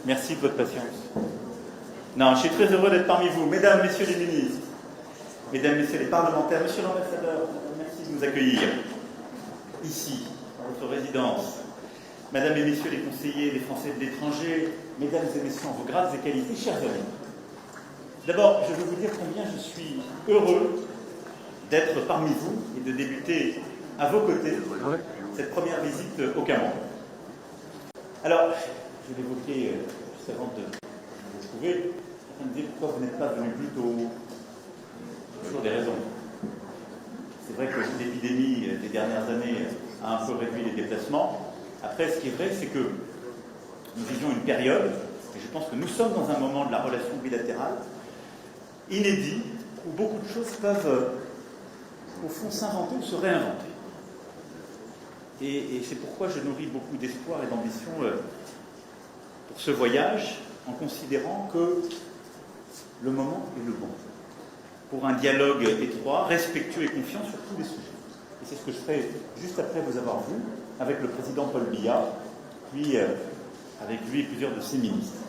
Merci de votre patience. Non, je suis très heureux d'être parmi vous, mesdames, messieurs les ministres, mesdames, messieurs les parlementaires, monsieur l'ambassadeur, merci de nous accueillir ici, dans votre résidence. Mesdames et messieurs les conseillers, les Français de l'étranger, mesdames et messieurs en vos grades et qualités, chers amis. D'abord, je veux vous dire combien je suis heureux d'être parmi vous et de débuter à vos côtés cette première visite au Cameroun. Alors, je vais l'évoquer juste avant de vous trouver, afin de dire pourquoi vous n'êtes pas venu plus tôt. Toujours des raisons. C'est vrai que l'épidémie des dernières années a un peu réduit les déplacements. Après, ce qui est vrai, c'est que nous vivions une période, et je pense que nous sommes dans un moment de la relation bilatérale, inédit, où beaucoup de choses peuvent, au fond, s'inventer ou se réinventer. Et c'est pourquoi je nourris beaucoup d'espoir et d'ambition pour ce voyage, en considérant que le moment est le bon, pour un dialogue étroit, respectueux et confiant sur tous les sujets. Et c'est ce que je ferai juste après vous avoir vu, avec le président Paul Biya, puis avec lui et plusieurs de ses ministres.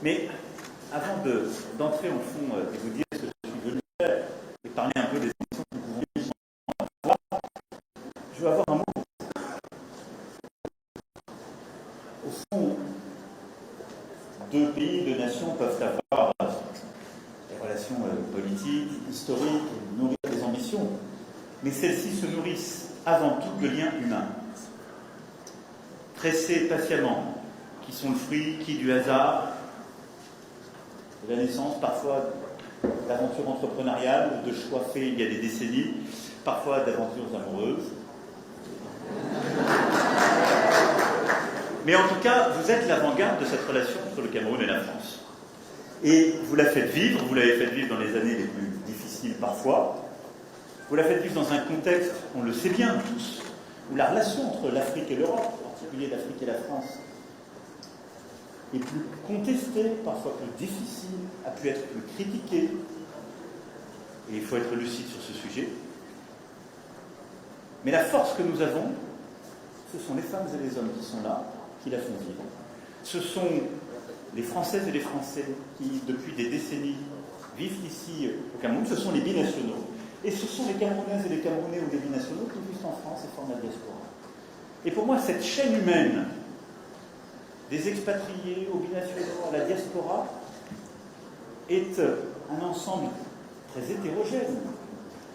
Mais avant d'entrer au fond et vous dire ce que je suis venu faire, et parler un peu des émissions que vous voulez voir, je veux avoir un mot. Au fond, deux pays, deux nations peuvent avoir des relations politiques, historiques, nourrir des ambitions, mais celles-ci se nourrissent avant tout de liens humains, tressés patiemment, qui sont le fruit, du hasard, de la naissance, parfois d'aventures entrepreneuriales, de choix faits il y a des décennies, parfois d'aventures amoureuses. Mais en tout cas, vous êtes l'avant-garde de cette relation entre le Cameroun et la France. Et vous la faites vivre, vous l'avez fait vivre dans les années les plus difficiles parfois. Vous la faites vivre dans un contexte, on le sait bien tous, où la relation entre l'Afrique et l'Europe, en particulier l'Afrique et la France, est plus contestée, parfois plus difficile, a pu être plus critiquée. Et il faut être lucide sur ce sujet. Mais la force que nous avons, ce sont les femmes et les hommes qui sont là, qui la font vivre. Ce sont les Françaises et les Français qui, depuis des décennies, vivent ici au Cameroun. Ce sont les binationaux. Et ce sont les Camerounaises et les Camerounais ou les binationaux qui vivent en France et forment la diaspora. Et pour moi, cette chaîne humaine, des expatriés aux binationaux à la diaspora, est un ensemble très hétérogène,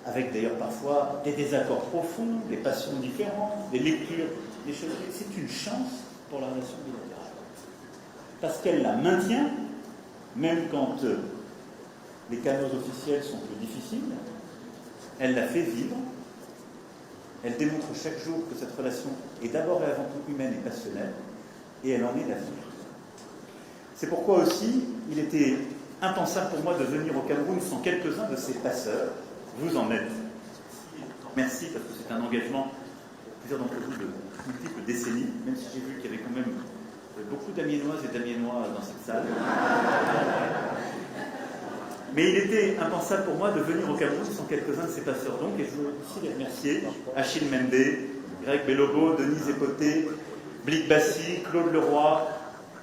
avec d'ailleurs parfois des désaccords profonds, des passions différentes, des lectures, des choses. C'est une chance pour la relation bilatérale. Parce qu'elle la maintient, même quand les canaux officiels sont plus difficiles, elle la fait vivre, elle démontre chaque jour que cette relation est d'abord et avant tout humaine et passionnelle, et elle en est l'avenir. C'est pourquoi aussi, il était impensable pour moi de venir au Cameroun sans quelques-uns de ces passeurs. Vous en êtes. Merci, parce que c'est un engagement, plusieurs d'entre vous, de multiples décennies, même si j'ai vu qu'il y avait quand même beaucoup d'Amiénoises et d'Amiénois dans cette salle. Mais il était impensable pour moi de venir au Cameroun sans quelques-uns de ces passeurs. Donc, et je veux aussi les remercier, Achille Mende, Greg Belobo, Denise Epoté, Blick Bassi, Claude Leroy,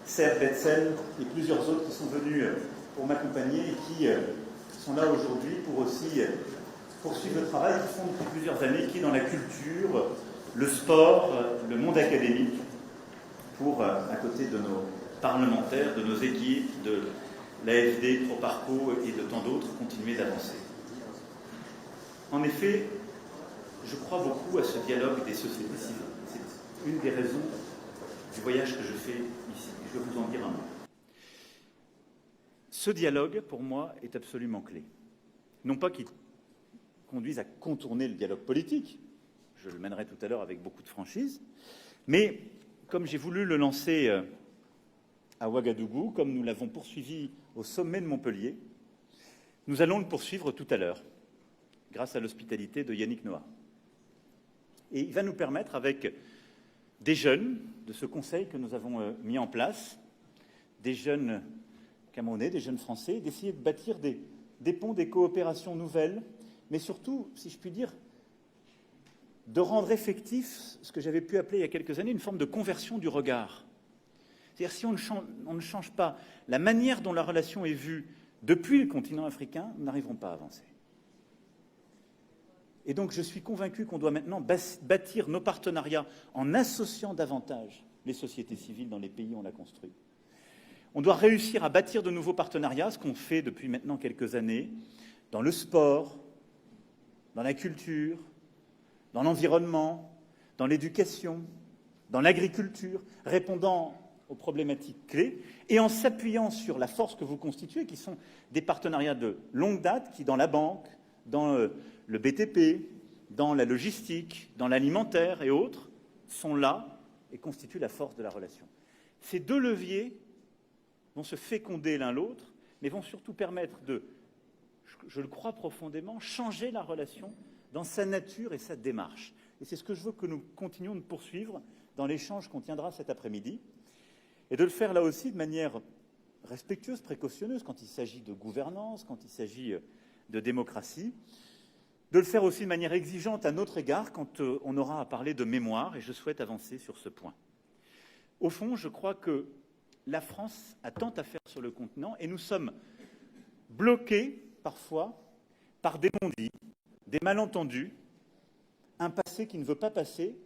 Serge Betzel et plusieurs autres qui sont venus pour m'accompagner et qui sont là aujourd'hui pour aussi poursuivre le travail qu'ils font depuis plusieurs années, qui est dans la culture, le sport, le monde académique, pour, à côté de nos parlementaires, de nos équipes, de l'AFD, Proparco et de tant d'autres, continuer d'avancer. En effet, je crois beaucoup à ce dialogue des sociétés civiles. C'est une des raisons du voyage que je fais ici. Je vais vous en dire un mot. Ce dialogue, pour moi, est absolument clé. Non pas qu'il conduise à contourner le dialogue politique, je le mènerai tout à l'heure avec beaucoup de franchise, mais comme j'ai voulu le lancer à Ouagadougou, comme nous l'avons poursuivi au sommet de Montpellier, nous allons le poursuivre tout à l'heure, grâce à l'hospitalité de Yannick Noah. Et il va nous permettre, avec des jeunes de ce conseil que nous avons mis en place, des jeunes Camerounais, des jeunes Français, d'essayer de bâtir des ponts, des coopérations nouvelles, mais surtout, si je puis dire, de rendre effectif ce que j'avais pu appeler il y a quelques années une forme de conversion du regard. C'est-à-dire si on ne change pas la manière dont la relation est vue depuis le continent africain, nous n'arriverons pas à avancer. Et donc je suis convaincu qu'on doit maintenant bâtir nos partenariats en associant davantage les sociétés civiles dans les pays où on l'a construit. On doit réussir à bâtir de nouveaux partenariats, ce qu'on fait depuis maintenant quelques années, dans le sport, dans la culture, dans l'environnement, dans l'éducation, dans l'agriculture, répondant aux problématiques clés, et en s'appuyant sur la force que vous constituez, qui sont des partenariats de longue date, qui dans la banque, dans le BTP, dans la logistique, dans l'alimentaire et autres, sont là et constituent la force de la relation. Ces deux leviers vont se féconder l'un l'autre, mais vont surtout permettre de, je le crois profondément, changer la relation dans sa nature et sa démarche. Et c'est ce que je veux que nous continuions de poursuivre dans l'échange qu'on tiendra cet après-midi, et de le faire là aussi de manière respectueuse, précautionneuse, quand il s'agit de gouvernance, quand il s'agit de démocratie, de le faire aussi de manière exigeante à notre égard quand on aura à parler de mémoire, et je souhaite avancer sur ce point. Au fond, je crois que la France a tant à faire sur le continent, et nous sommes bloqués parfois par des non-dits, des malentendus, un passé qui ne veut pas passer,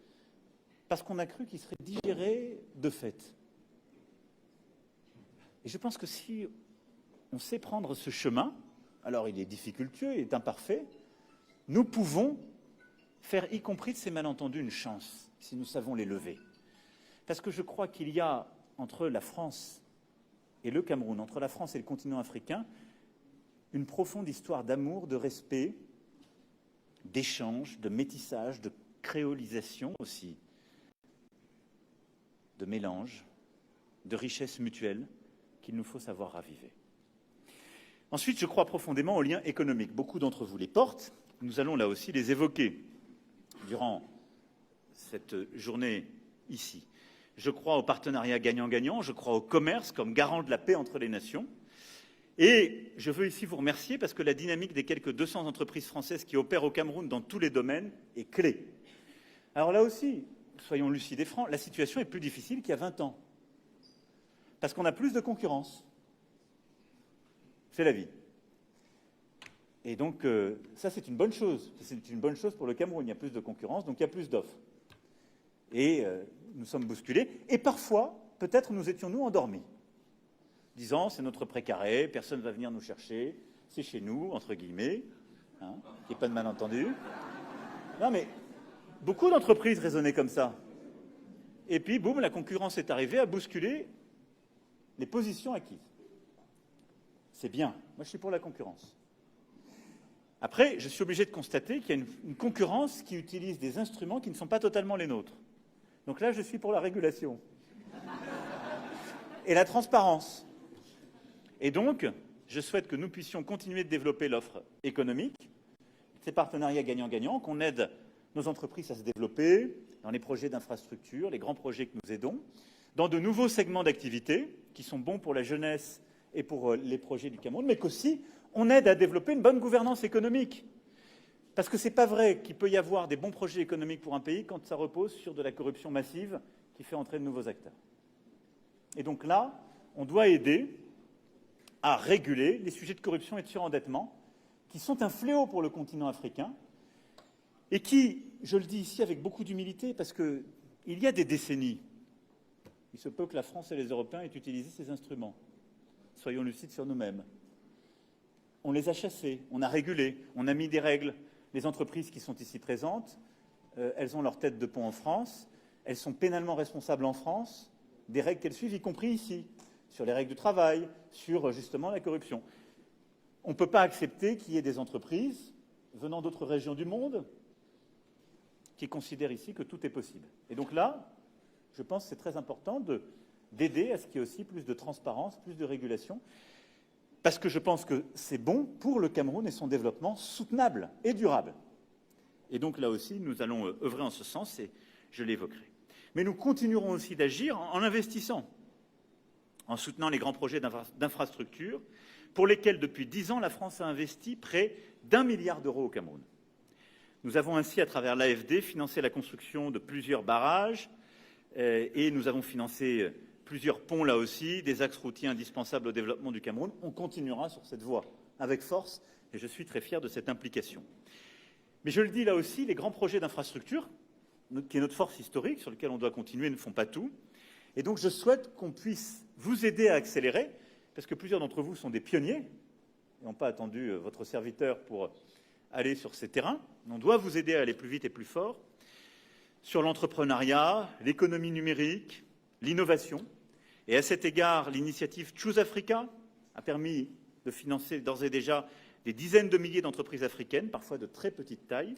parce qu'on a cru qu'il serait digéré de fait. Et je pense que si on sait prendre ce chemin, alors il est difficultueux, il est imparfait, nous pouvons faire, y compris de ces malentendus, une chance, si nous savons les lever. Parce que je crois qu'il y a entre la France et le Cameroun, entre la France et le continent africain, une profonde histoire d'amour, de respect, d'échange, de métissage, de créolisation aussi, de mélange, de richesse mutuelle qu'il nous faut savoir raviver. Ensuite, je crois profondément aux liens économiques. Beaucoup d'entre vous les portent. Nous allons là aussi les évoquer durant cette journée ici. Je crois au partenariat gagnant-gagnant, je crois au commerce comme garant de la paix entre les nations. Et je veux ici vous remercier parce que la dynamique des quelques 200 entreprises françaises qui opèrent au Cameroun dans tous les domaines est clé. Alors là aussi, soyons lucides et francs, la situation est plus difficile qu'il y a 20 ans. Parce qu'on a plus de concurrence. C'est la vie. Et donc, ça, c'est une bonne chose. C'est une bonne chose pour le Cameroun. Il y a plus de concurrence, donc il y a plus d'offres. Et nous sommes bousculés. Et parfois, peut-être nous étions-nous endormis, disant, c'est notre précaré, personne ne va venir nous chercher, c'est chez nous, entre guillemets, hein, qu'il n'y ait pas de malentendu. Non, mais beaucoup d'entreprises raisonnaient comme ça. Et puis, boum, la concurrence est arrivée à bousculer les positions acquises. C'est bien. Moi, je suis pour la concurrence. Après, je suis obligé de constater qu'il y a une concurrence qui utilise des instruments qui ne sont pas totalement les nôtres. Donc là, je suis pour la régulation. Et la transparence. Et donc, je souhaite que nous puissions continuer de développer l'offre économique, ces partenariats gagnant-gagnant, qu'on aide nos entreprises à se développer dans les projets d'infrastructure, les grands projets que nous aidons, dans de nouveaux segments d'activité qui sont bons pour la jeunesse et pour les projets du Cameroun, mais qu'aussi on aide à développer une bonne gouvernance économique. Parce que ce n'est pas vrai qu'il peut y avoir des bons projets économiques pour un pays quand ça repose sur de la corruption massive qui fait entrer de nouveaux acteurs. Et donc là, on doit aider à réguler les sujets de corruption et de surendettement qui sont un fléau pour le continent africain et qui, je le dis ici avec beaucoup d'humilité, parce qu'il y a des décennies, il se peut que la France et les Européens aient utilisé ces instruments. Soyons lucides sur nous-mêmes. On les a chassés, on a régulé, on a mis des règles. Les entreprises qui sont ici présentes, elles ont leur tête de pont en France, elles sont pénalement responsables en France des règles qu'elles suivent, y compris ici, sur les règles du travail, sur justement la corruption. On ne peut pas accepter qu'il y ait des entreprises venant d'autres régions du monde qui considèrent ici que tout est possible. Et donc là, je pense que c'est très important d'aider à ce qu'il y ait aussi plus de transparence, plus de régulation, parce que je pense que c'est bon pour le Cameroun et son développement soutenable et durable. Et donc là aussi, nous allons œuvrer en ce sens et je l'évoquerai. Mais nous continuerons aussi d'agir en investissant, en soutenant les grands projets d'infrastructure pour lesquels, depuis 10 ans, la France a investi près d'1 milliard d'euros au Cameroun. Nous avons ainsi, à travers l'AFD, financé la construction de plusieurs barrages et nous avons financé plusieurs ponts là aussi, des axes routiers indispensables au développement du Cameroun. On continuera sur cette voie avec force et je suis très fier de cette implication. Mais je le dis là aussi, les grands projets d'infrastructure, qui est notre force historique, sur lesquels on doit continuer, ne font pas tout. Et donc je souhaite qu'on puisse vous aider à accélérer, parce que plusieurs d'entre vous sont des pionniers, et n'ont pas attendu votre serviteur pour aller sur ces terrains. On doit vous aider à aller plus vite et plus fort sur l'entrepreneuriat, l'économie numérique, l'innovation. Et à cet égard, l'initiative Choose Africa a permis de financer d'ores et déjà des dizaines de milliers d'entreprises africaines, parfois de très petite taille.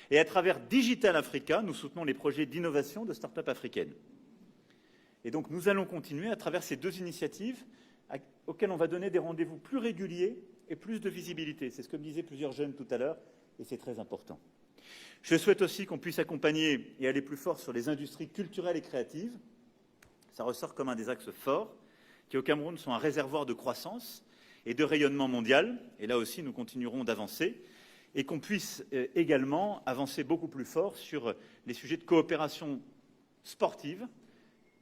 Et à travers Digital Africa, nous soutenons les projets d'innovation de start-up africaines. Et donc nous allons continuer à travers ces deux initiatives auxquelles on va donner des rendez-vous plus réguliers et plus de visibilité. C'est ce que me disaient plusieurs jeunes tout à l'heure, et c'est très important. Je souhaite aussi qu'on puisse accompagner et aller plus fort sur les industries culturelles et créatives. Ça ressort comme un des axes forts, qui au Cameroun sont un réservoir de croissance et de rayonnement mondial. Et là aussi, nous continuerons d'avancer. Et qu'on puisse également avancer beaucoup plus fort sur les sujets de coopération sportive,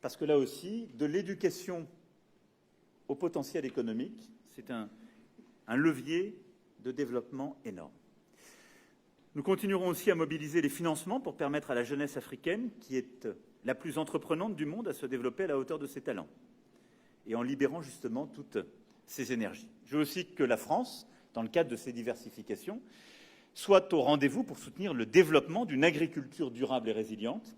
parce que là aussi, de l'éducation au potentiel économique, c'est un levier de développement énorme. Nous continuerons aussi à mobiliser les financements pour permettre à la jeunesse africaine, qui est la plus entreprenante du monde, à se développer à la hauteur de ses talents, et en libérant justement toutes ses énergies. Je veux aussi que la France, dans le cadre de ces diversifications, soit au rendez-vous pour soutenir le développement d'une agriculture durable et résiliente.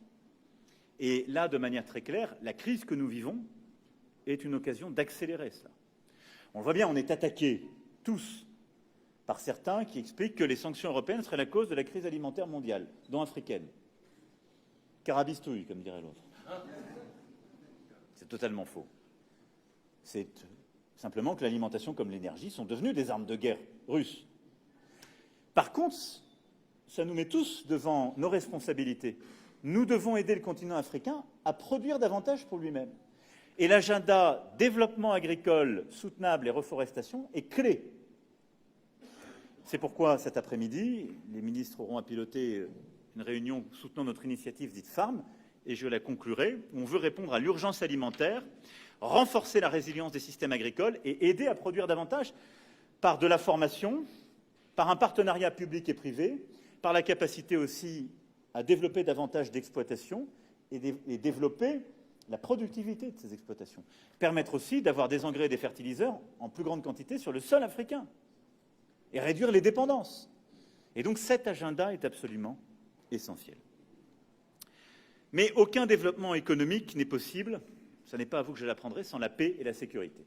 Et là, de manière très claire, la crise que nous vivons est une occasion d'accélérer cela. On le voit bien, on est attaqués tous par certains qui expliquent que les sanctions européennes seraient la cause de la crise alimentaire mondiale, dont africaine. Carabistouille, comme dirait l'autre. C'est totalement faux. C'est simplement que l'alimentation comme l'énergie sont devenues des armes de guerre russes. Par contre, ça nous met tous devant nos responsabilités. Nous devons aider le continent africain à produire davantage pour lui-même. Et l'agenda développement agricole soutenable et reforestation est clé. C'est pourquoi cet après-midi, les ministres auront à piloter une réunion soutenant notre initiative dite Farm, et je la conclurai, où on veut répondre à l'urgence alimentaire, renforcer la résilience des systèmes agricoles et aider à produire davantage par de la formation, par un partenariat public et privé, par la capacité aussi à développer davantage d'exploitations et développer la productivité de ces exploitations. Permettre aussi d'avoir des engrais et des fertiliseurs en plus grande quantité sur le sol africain et réduire les dépendances. Et donc cet agenda est absolument essentiel. Mais aucun développement économique n'est possible, ce n'est pas à vous que je l'apprendrai, sans la paix et la sécurité.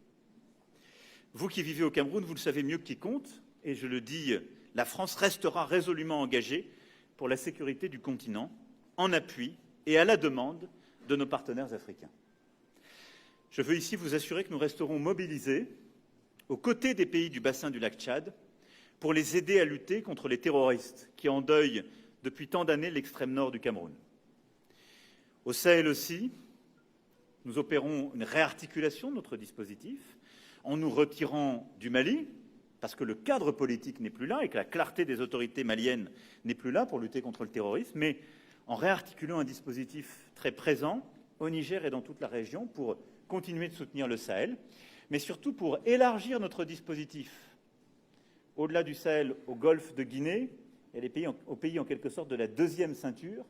Vous qui vivez au Cameroun, vous le savez mieux que quiconque, et je le dis, la France restera résolument engagée pour la sécurité du continent, en appui et à la demande de nos partenaires africains. Je veux ici vous assurer que nous resterons mobilisés aux côtés des pays du bassin du lac Tchad pour les aider à lutter contre les terroristes qui endeuillent depuis tant d'années l'extrême nord du Cameroun. Au Sahel aussi, nous opérons une réarticulation de notre dispositif en nous retirant du Mali, parce que le cadre politique n'est plus là et que la clarté des autorités maliennes n'est plus là pour lutter contre le terrorisme, mais en réarticulant un dispositif très présent au Niger et dans toute la région pour continuer de soutenir le Sahel, mais surtout pour élargir notre dispositif au-delà du Sahel, au golfe de Guinée et aux pays en quelque sorte de la deuxième ceinture,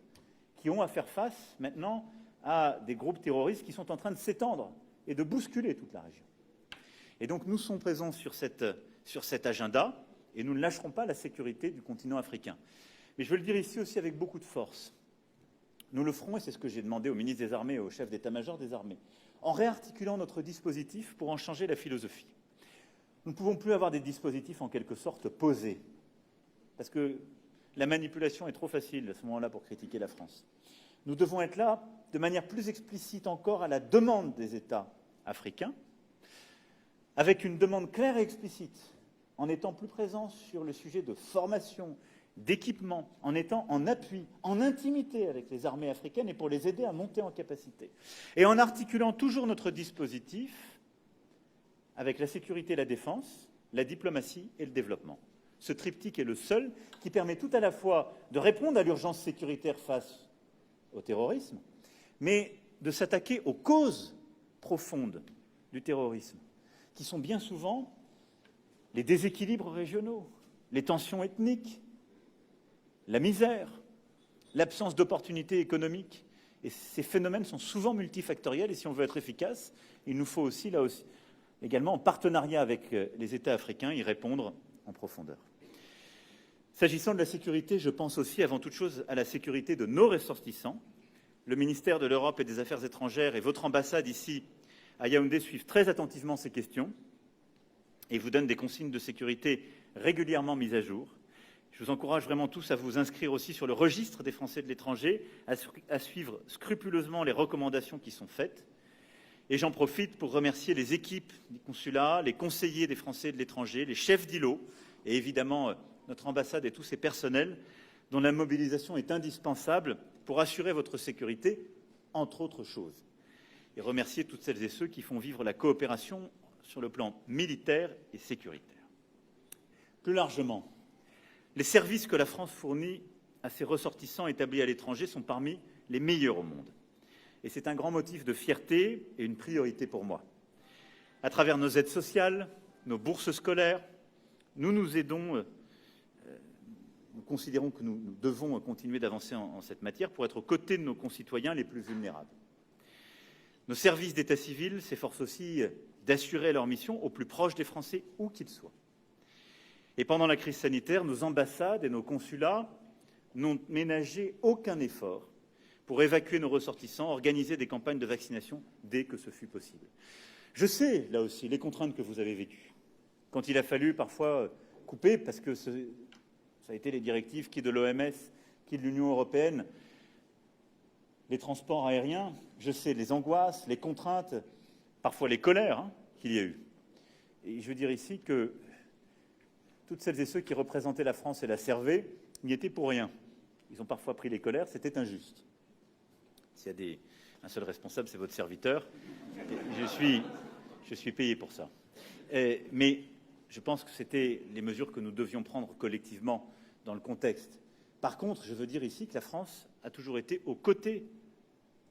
qui ont à faire face maintenant à des groupes terroristes qui sont en train de s'étendre et de bousculer toute la région. Et donc nous sommes présents sur cet agenda et nous ne lâcherons pas la sécurité du continent africain. Mais je veux le dire ici aussi avec beaucoup de force. Nous le ferons, et c'est ce que j'ai demandé au ministre des Armées et au chef d'état-major des armées, en réarticulant notre dispositif pour en changer la philosophie. Nous ne pouvons plus avoir des dispositifs en quelque sorte posés, parce que la manipulation est trop facile à ce moment-là pour critiquer la France. Nous devons être là de manière plus explicite encore à la demande des États africains, avec une demande claire et explicite, en étant plus présents sur le sujet de formation, d'équipement, en étant en appui, en intimité avec les armées africaines et pour les aider à monter en capacité. Et en articulant toujours notre dispositif avec la sécurité et la défense, la diplomatie et le développement. Ce triptyque est le seul qui permet tout à la fois de répondre à l'urgence sécuritaire face au terrorisme, mais de s'attaquer aux causes profondes du terrorisme, qui sont bien souvent les déséquilibres régionaux, les tensions ethniques, la misère, l'absence d'opportunités économiques. Et ces phénomènes sont souvent multifactoriels et si on veut être efficace, il nous faut aussi, là aussi, également en partenariat avec les États africains, y répondre en profondeur. S'agissant de la sécurité, je pense aussi avant toute chose à la sécurité de nos ressortissants. Le ministère de l'Europe et des Affaires étrangères et votre ambassade ici à Yaoundé suivent très attentivement ces questions et vous donnent des consignes de sécurité régulièrement mises à jour. Je vous encourage vraiment tous à vous inscrire aussi sur le registre des Français de l'étranger, à suivre scrupuleusement les recommandations qui sont faites. Et j'en profite pour remercier les équipes du consulat, les conseillers des Français de l'étranger, les chefs d'îlots et évidemment notre ambassade et tous ses personnels dont la mobilisation est indispensable pour assurer votre sécurité, entre autres choses. Et remercier toutes celles et ceux qui font vivre la coopération sur le plan militaire et sécuritaire. Plus largement, les services que la France fournit à ses ressortissants établis à l'étranger sont parmi les meilleurs au monde. Et c'est un grand motif de fierté et une priorité pour moi. À travers nos aides sociales, nos bourses scolaires, nous aidons, nous considérons que nous devons continuer d'avancer en cette matière pour être aux côtés de nos concitoyens les plus vulnérables. Nos services d'état civil s'efforcent aussi d'assurer leur mission au plus proche des Français, où qu'ils soient. Et pendant la crise sanitaire, nos ambassades et nos consulats n'ont ménagé aucun effort pour évacuer nos ressortissants, organiser des campagnes de vaccination dès que ce fut possible. Je sais, là aussi, les contraintes que vous avez vécues. Quand il a fallu parfois couper, parce que ça a été les directives qui de l'OMS, qui de l'Union européenne, les transports aériens, je sais les angoisses, les contraintes, parfois les colères qu'il y a eu. Et je veux dire ici que toutes celles et ceux qui représentaient la France et la servaient n'y étaient pour rien. Ils ont parfois pris les colères, c'était injuste. S'il y a un seul responsable, c'est votre serviteur. Je suis payé pour ça. Mais je pense que c'était les mesures que nous devions prendre collectivement dans le contexte. Par contre, je veux dire ici que la France a toujours été aux côtés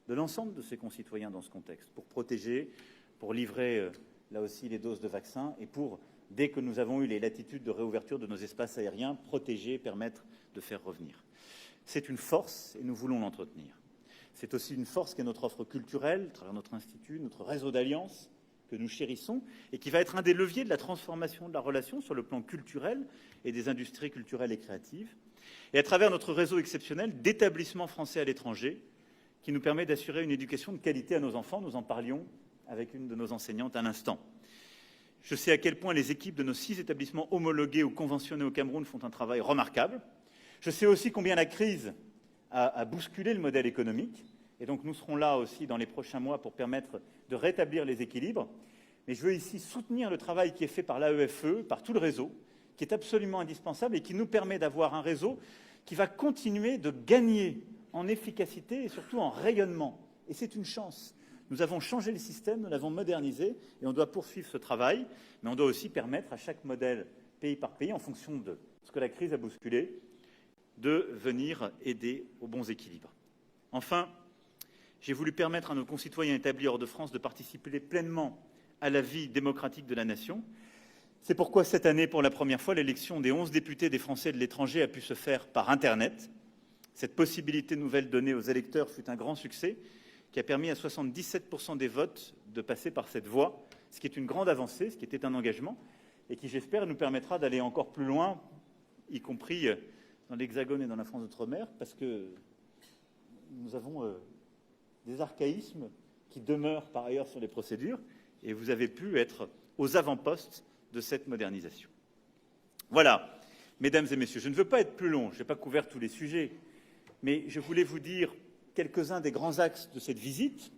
de l'ensemble de ses concitoyens dans ce contexte, pour protéger, pour livrer là aussi les doses de vaccins et pour, dès que nous avons eu les latitudes de réouverture de nos espaces aériens, protéger, permettre de faire revenir. C'est une force et nous voulons l'entretenir. C'est aussi une force qu'est notre offre culturelle, à travers notre institut, notre réseau d'alliances que nous chérissons et qui va être un des leviers de la transformation de la relation sur le plan culturel et des industries culturelles et créatives. Et à travers notre réseau exceptionnel d'établissements français à l'étranger qui nous permet d'assurer une éducation de qualité à nos enfants. Nous en parlions avec une de nos enseignantes à l'instant. Je sais à quel point les équipes de nos 6 établissements homologués ou conventionnés au Cameroun font un travail remarquable. Je sais aussi combien la crise a bousculé le modèle économique. Et donc nous serons là aussi dans les prochains mois pour permettre de rétablir les équilibres. Mais je veux ici soutenir le travail qui est fait par l'AEFE, par tout le réseau, qui est absolument indispensable et qui nous permet d'avoir un réseau qui va continuer de gagner en efficacité et surtout en rayonnement. Et c'est une chance. Nous avons changé le système, nous l'avons modernisé et on doit poursuivre ce travail, mais on doit aussi permettre à chaque modèle, pays par pays, en fonction de ce que la crise a bousculé, de venir aider aux bons équilibres. Enfin, j'ai voulu permettre à nos concitoyens établis hors de France de participer pleinement à la vie démocratique de la nation. C'est pourquoi cette année, pour la première fois, l'élection des 11 députés des Français de l'étranger a pu se faire par Internet. Cette possibilité nouvelle donnée aux électeurs fut un grand succès qui a permis à 77% des votes de passer par cette voie, ce qui est une grande avancée, ce qui était un engagement, et qui, j'espère, nous permettra d'aller encore plus loin, y compris dans l'Hexagone et dans la France d'outre-mer, parce que nous avons des archaïsmes qui demeurent par ailleurs sur les procédures, et vous avez pu être aux avant-postes de cette modernisation. Voilà, mesdames et messieurs, je ne veux pas être plus long, je n'ai pas couvert tous les sujets, mais je voulais vous dire quelques-uns des grands axes de cette visite.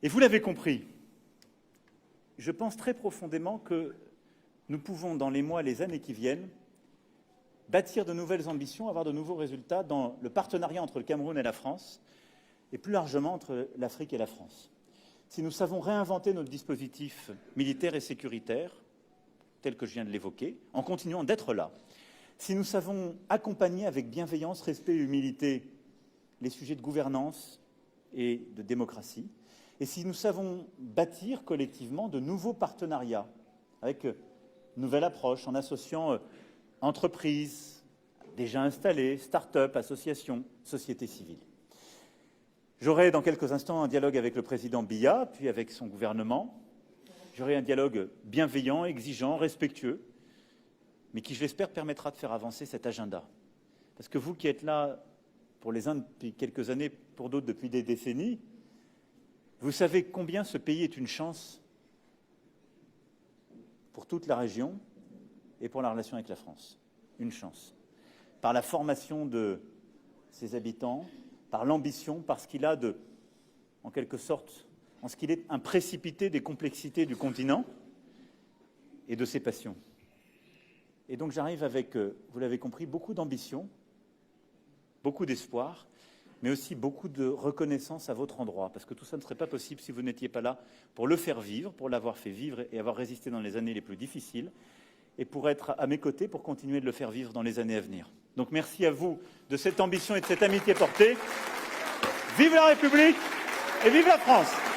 Et vous l'avez compris, je pense très profondément que nous pouvons, dans les mois, les années qui viennent, bâtir de nouvelles ambitions, avoir de nouveaux résultats dans le partenariat entre le Cameroun et la France, et plus largement entre l'Afrique et la France. Si nous savons réinventer notre dispositif militaire et sécuritaire, tel que je viens de l'évoquer, en continuant d'être là, si nous savons accompagner avec bienveillance, respect et humilité les sujets de gouvernance et de démocratie, et si nous savons bâtir collectivement de nouveaux partenariats avec une nouvelle approche en associant entreprises déjà installées, start-up, associations, sociétés civiles. J'aurai dans quelques instants un dialogue avec le président Biya, puis avec son gouvernement. J'aurai un dialogue bienveillant, exigeant, respectueux, mais qui, je l'espère, permettra de faire avancer cet agenda. Parce que vous qui êtes là, pour les uns depuis quelques années, pour d'autres depuis des décennies, vous savez combien ce pays est une chance pour toute la région et pour la relation avec la France. Une chance. Par la formation de ses habitants, par l'ambition, par ce qu'il a de, en quelque sorte, en ce qu'il est un précipité des complexités du continent et de ses passions. Et donc j'arrive avec, vous l'avez compris, beaucoup d'ambition, beaucoup d'espoir, mais aussi beaucoup de reconnaissance à votre endroit, parce que tout ça ne serait pas possible si vous n'étiez pas là pour le faire vivre, pour l'avoir fait vivre et avoir résisté dans les années les plus difficiles, et pour être à mes côtés, pour continuer de le faire vivre dans les années à venir. Donc merci à vous de cette ambition et de cette amitié portée. Vive la République et vive la France!